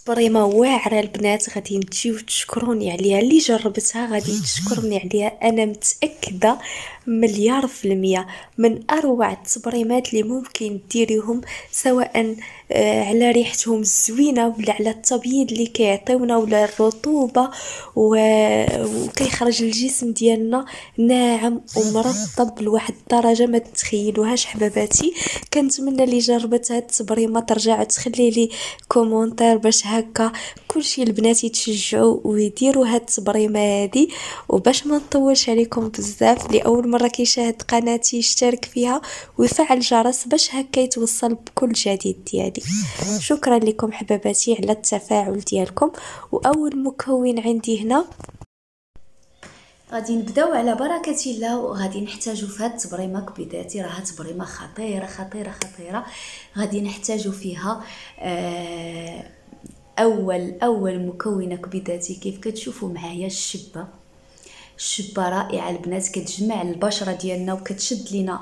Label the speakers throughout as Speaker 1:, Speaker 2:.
Speaker 1: تبريمة واعرة البنات، غادي تجيو تشكروني عليها. اللي جربتها غادي تشكرني عليها، انا متأكدة مليار في المية. من اروع التبريمات اللي ممكن ديريهم، سواء على ريحتهم الزوينة ولا على التبييض اللي كيعطيونا ولا الرطوبة، وكيخرج الجسم ديالنا ناعم ومرطب لواحد الدرجة ما تتخيلوهاش حباباتي. كنتمنى اللي جربت هاد التبريمة ترجع تخلي لي كومونتير، باش هكا كلشي البنات يتشجعوا ويديروا هاد التبريمه هادي. وباش ما نطولش عليكم بزاف، اللي اول مره كيشاهد قناتي يشترك فيها ويفعل الجرس باش هكا يتوصل بكل جديد ديالي. شكرا لكم حباباتي على التفاعل ديالكم. واول مكون عندي هنا، غادي نبداو على بركه الله. وغادي نحتاجو في هاد التبريمه كبيداتي، راها تبريمه خطيره خطيره خطيره. غادي نحتاجو فيها اول مكونه كبيداتي كيف كتشوفوا معايا الشبه رائعه البنات، كتجمع البشره ديالنا وكتشد لينا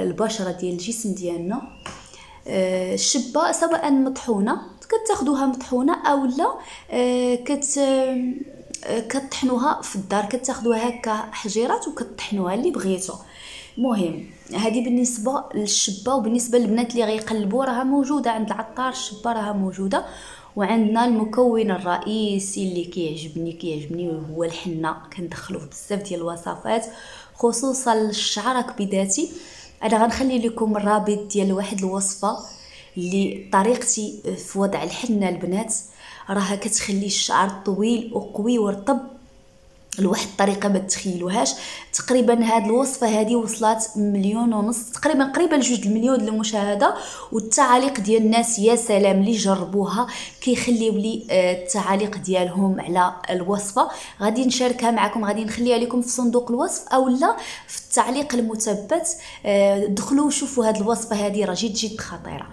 Speaker 1: البشره ديال الجسم ديالنا. الشبه سواء مطحونه كتاخدوها مطحونه او لا كتطحنوها في الدار، كتاخدوها هكا حجيرات وكتطحنوها اللي بغيتو. مهم هذه بالنسبه للشبه. وبالنسبه للبنات اللي غيقلبوا، راها موجوده عند العطار الشبه، راها موجوده. وعندنا المكون الرئيسي اللي كيعجبني وهو الحنه. كندخلوه بزاف ديال الوصفات خصوصا للشعر كبيداتي. انا غنخلي لكم الرابط ديال واحد الوصفه اللي طريقتي في وضع الحنه البنات، راها كتخلي الشعر طويل وقوي ورطب لواحد الطريقه ما تتخيلوهاش. تقريبا هاد الوصفه هذه وصلت 1.5 مليون، تقريبا قريبه ل2 مليون ديال المشاهده. والتعاليق ديال الناس يا سلام اللي جربوها، كيخليو لي التعاليق ديالهم على الوصفه. غادي نشاركها معكم، غادي نخليها لكم في صندوق الوصف او لا في التعليق المثبت. دخلوا وشوفوا هاد الوصفه هذه، راه جد خطيره.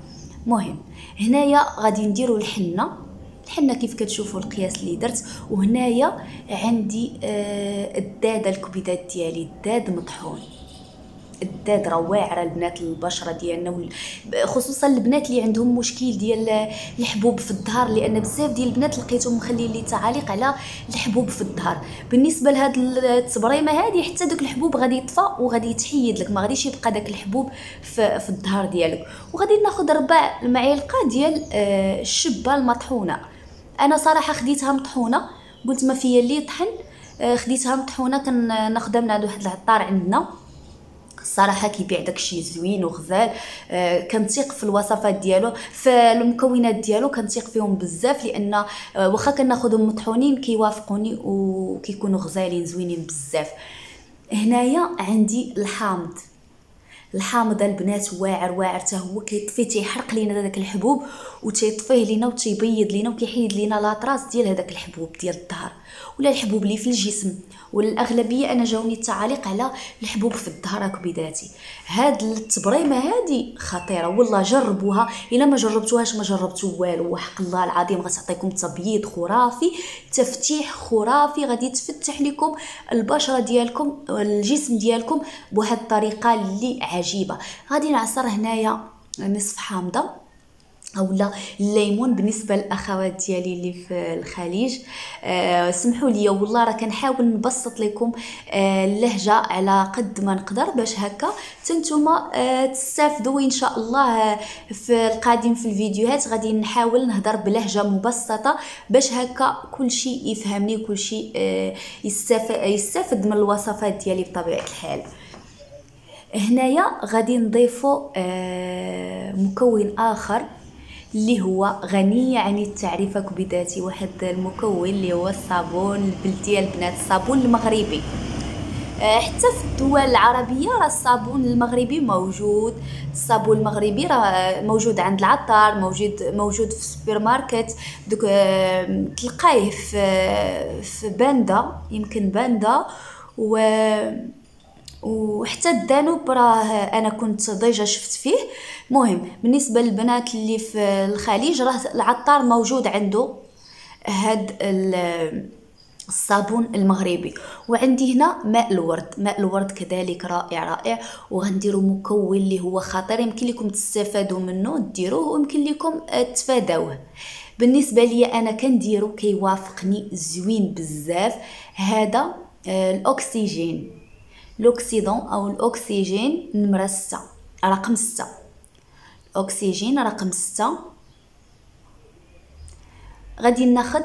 Speaker 1: مهم هنايا غادي نديروا الحنه كيف كتشوفوا القياس اللي درت. وهنايا عندي الداده الكبيدات ديالي، الداد مطحون. الداد راه واعره البنات البشره ديالنا، خصوصا البنات اللي عندهم مشكل ديال الحبوب في الظهر، لان بزاف ديال البنات لقيتهم مخلين لي تعاليق على الحبوب في الظهر. بالنسبه لهاد التبريمه هذه، حتى دوك الحبوب غادي يطفى وغادي يتحيد لك، ما غاديش يبقى داك الحبوب في الظهر ديالك. وغادي ناخذ 4 معالق ديال الشبه المطحونه. انا صراحه خديتها مطحونه، قلت ما فيا اللي يطحن، خديتها مطحونه. كناخذها من عند واحد العطار عندنا، الصراحه كيبيع داكشي زوين وغزال. كنثيق في الوصفات ديالو، في المكونات ديالو كنثيق فيهم بزاف، لان واخا كناخذهم مطحونين كيوافقوني وكيكونوا غزالين زوينين بزاف. هنايا عندي الحامض البنات، واعر حتى هو كيطفي، تيحرق لينا داك الحبوب وتيطفيه لينا وتيبيض لينا وكيحيد لينا لاطراس ديال هذاك الحبوب ديال الظهر ولا الحبوب اللي في الجسم. والاغلبيه انا جاوني التعاليق على الحبوب في الظهر كبيداتي. هاد التبريمه هادي خطيره والله، جربوها. الا ما جربتوهاش ما جربتو والو، وحق الله العظيم غتعطيكم تبييض خرافي، تفتيح خرافي، غادي تفتح لكم البشره ديالكم الجسم ديالكم بواحد الطريقه اللي عجيبه. غادي نعصر هنايا نصف حامضه اولا الليمون. بالنسبه للاخوات ديالي اللي في الخليج، سمحوا لي والله راه كنحاول نبسط لكم اللهجه على قد ما نقدر، باش هكا نتوما تستافدوا ان شاء الله. في القادم في الفيديوهات غادي نحاول نهضر بلهجه مبسطه، باش هكا كل شيء يفهمني وكل شيء يستافد من الوصفات ديالي بطبيعه الحال. هنايا غادي نضيفوا مكون اخر اللي هو غني عن التعريف كبيداتي، واحد المكون اللي هو الصابون البلدي البنات، الصابون المغربي. حتى في الدول العربيه راه الصابون المغربي موجود. الصابون المغربي راه موجود عند العطار، موجود في السوبر ماركت. دوك تلقايه في باندا، يمكن باندا وحتى الدانوب راه انا كنت ديجا شفت فيه. مهم بالنسبه للبنات اللي في الخليج، راه العطار موجود عنده هاد الصابون المغربي. وعندي هنا ماء الورد كذلك رائع. وغنديروا مكون اللي هو خطير، يمكن لكم تستفادوا منه ديروه ويمكن لكم تفاداوه. بالنسبه لي انا كنديرو كيوافقني زوين بزاف هذا الاكسجين، لوكسيدون او الاكسجين نمره 6 رقم 6. اكسجين رقم 6 غادي ناخذ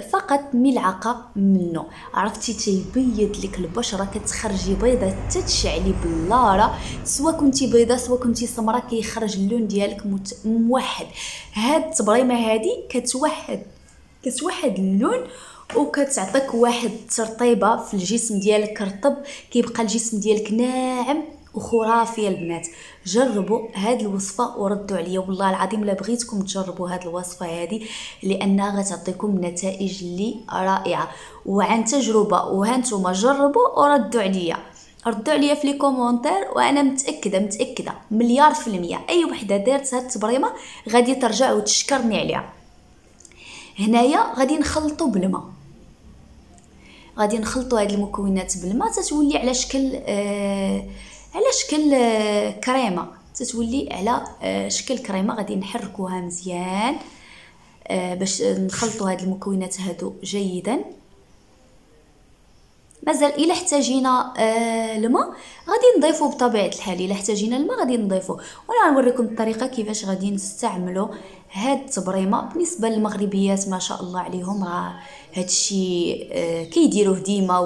Speaker 1: فقط ملعقه منه. عرفتي تيبيض لك البشره، كتخرجي بيضه تتشعلي باللاره، سواء كنتي بيضه سواء كنتي سمراء كيخرج اللون ديالك موحد. هاد التبريمه هادي كتوحد اللون وكتعطيك واحد الترطيبه في الجسم ديالك رطب، كيبقى الجسم ديالك ناعم وخرافي. البنات جربوا هاد الوصفه وردوا عليا، والله العظيم لا بغيتكم تجربوا هاد الوصفه هذه لانها غتعطيكم نتائج اللي رائعه وعن تجربه. وهانتوما جربوا وردوا عليا في لي كومونتير، وانا متاكده مليار في المية اي وحده دارت هاد التبريمه غادي ترجع وتشكرني عليها. هنايا غادي نخلطوا بالماء، غادي نخلطوا هاد المكونات بالماء تتولي على شكل كريمه، تتولي على شكل كريمه. غادي نحركوها مزيان باش نخلطوا هاد المكونات هادو جيدا. مازال الا احتاجينا الماء غادي نضيفو بطبيعه الحال، الا احتاجينا الماء غادي نضيفو. وانا نوريكم الطريقه كيفاش غادي نستعملوا هاد التبريمه. بالنسبه للمغربيات ما شاء الله عليهم راه هادشي كيديروه ديما،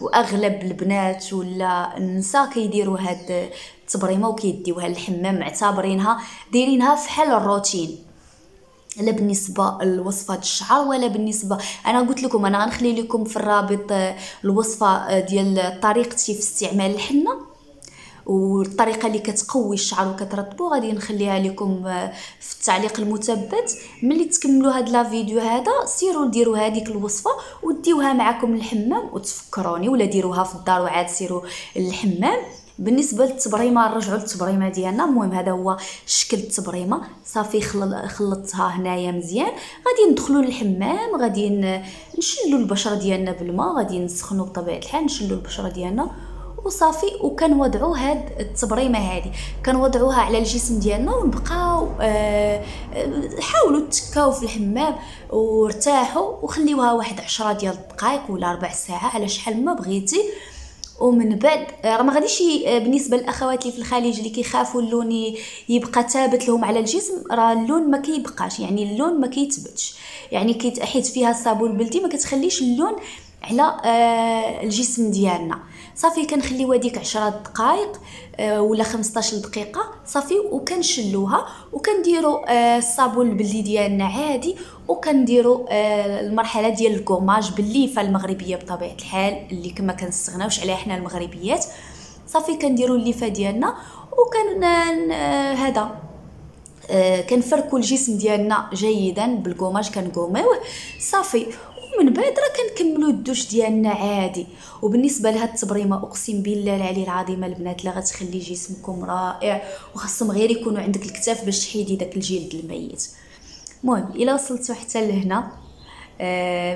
Speaker 1: واغلب البنات ولا النساء كيديروا هاد التبريمه وكيديوها للحمام، معتبرينها دايرينها فحال الروتين. لا بالنسبه لوصفه الشعر ولا بالنسبه، انا قلت لكم انا غنخلي لكم في الرابط الوصفه ديال طريقتي في استعمال الحنه والطريقه اللي كتقوي الشعر وكترطبو، غادي نخليها لكم في التعليق المثبت. ملي تكملوا هاد لا فيديو هذا سيروا ديروا هذيك الوصفه وديوها معكم للحمام وتفكروني، ولا ديروها في الدار وعاد سيروا للحمام. بالنسبه للتبريمه نرجعوا للتبريمه ديالنا. المهم هذا هو شكل التبريمه، صافي خلطتها هنايا مزيان. غادي ندخلوا للحمام، غادي نشلوا البشره ديالنا بالماء، غادي نسخنوا بطبيعه الحال، نشلوا البشره ديالنا وصافي. وكنوضعوا هاد التبريمه هذه كنوضعوها على الجسم ديالنا ونبقاو حاولوا تكاو في الحمام وارتاحوا وخليوها واحد 10 ديال الدقائق ولا ربع ساعه على شحال ما بغيتي. ومن بعد راه ما غاديش بالنسبه للاخوات اللي في الخليج اللي كيخافوا اللون يبقى ثابت لهم على الجسم، راه اللون ما كيبقاش، يعني اللون ما كيتبتش، يعني حيت فيها الصابون البلدي ما كتخليش اللون على الجسم ديالنا. صافي كنخليو هذيك 10 دقائق ولا 15 دقيقه صافي، وكنشلوها وكنديروا الصابون البلدي ديالنا عادي، وكنديروا المرحله ديال الكوماج بالليفه المغربيه بطبيعه الحال اللي كما كنستغناوش عليها حنا المغربيات. صافي كنديروا الليفه ديالنا وكان هذا كنفركوا الجسم ديالنا جيدا بالكوماج، كنقوميوه صافي. ومن بعد راه كنكملوا الدوش ديالنا عادي. وبالنسبه لهاد التبريمه اقسم بالله العلي العظيم البنات لا غتخلي جسمكم رائع، وخاصهم غير يكونوا عندك الكتاف باش تحيدي داك الجلد الميت. المهم الا وصلتوا حتى لهنا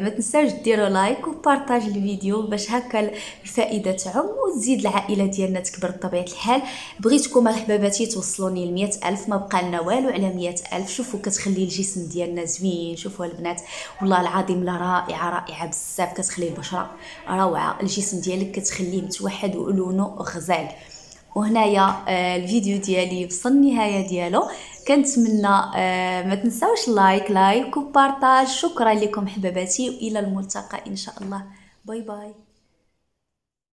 Speaker 1: ما تنساوش ديروا لايك وبارطاج الفيديو باش هكا الفائده تعم وتزيد العائله ديالنا تكبر بطبيعه الحال. بغيتكم احباباتي توصلوني ل 100,000، ما بقى لنا والو على 100,000. شوفوا كتخلي الجسم ديالنا زوين، شوفوا البنات والله العظيم لا رائعه بزاف، كتخلي البشره روعه، الجسم ديالك كتخليه متوحد ولونه غزال. وهنايا الفيديو ديالي وصل النهايه ديالو. كنتمنى ما تنساوش لايك وبارطاج. شكرا لكم حباباتي والى الملتقى ان شاء الله. باي باي.